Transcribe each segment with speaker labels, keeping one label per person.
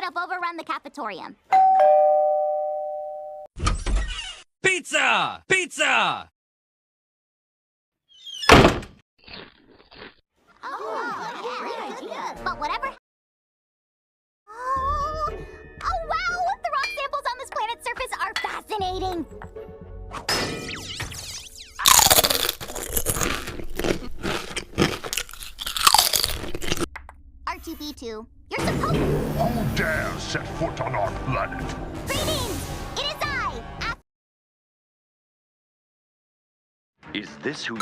Speaker 1: have overrun the cafetorium.
Speaker 2: Pizza! Pizza!
Speaker 1: Oh, great idea. But whatever. Oh, wow! The rock samples on this planet's surface are fascinating. R2-B2, you're supposed.
Speaker 3: Who dares set foot on our planet?
Speaker 1: Greetings! It is I.
Speaker 4: Is this who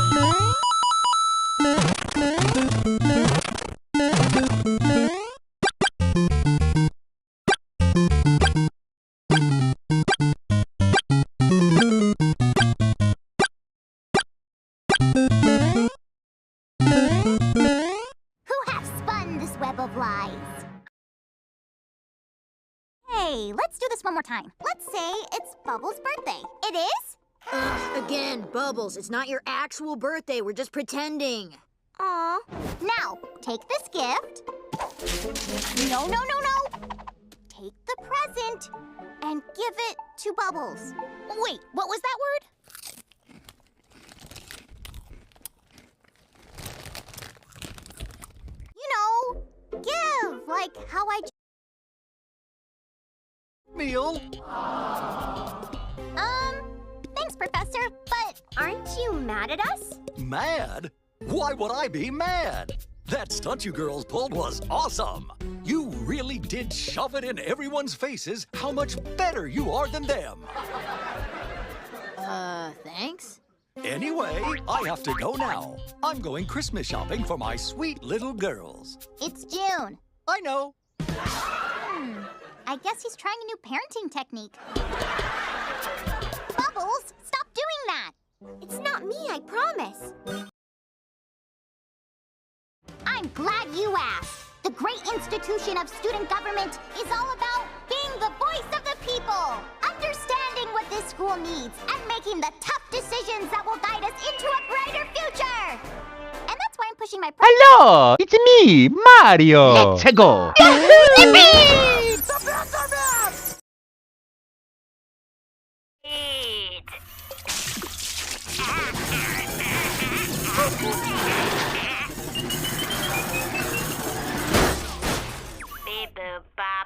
Speaker 1: Hey, let's do this one more time. Let's say it's Bubbles' birthday. It is?
Speaker 5: Again, Bubbles, it's not your actual birthday. We're just pretending.
Speaker 1: Aw. Now, take this gift. No. Take the present and give it to Bubbles. Wait, what was that word? You know, give, like how I...
Speaker 4: meal?
Speaker 1: Thanks, Professor, but aren't you mad at us?
Speaker 4: Mad? Why would I be mad? That stunt you girls pulled was awesome. You really did shove it in everyone's faces how much better you are than them.
Speaker 5: Thanks?
Speaker 4: Anyway, I have to go now. I'm going Christmas shopping for my sweet little girls.
Speaker 1: It's June.
Speaker 4: I know.
Speaker 1: I guess he's trying a new parenting technique. Bubbles, stop doing that! It's not me, I promise. I'm glad you asked. The great institution of student government is all about being the voice of the people, understanding what this school needs, and making the tough decisions that will guide us into a brighter future. And that's why I'm pushing my...
Speaker 6: Hello, it's me, Mario. Let's go.
Speaker 1: Yippee!
Speaker 7: Beep boop bop.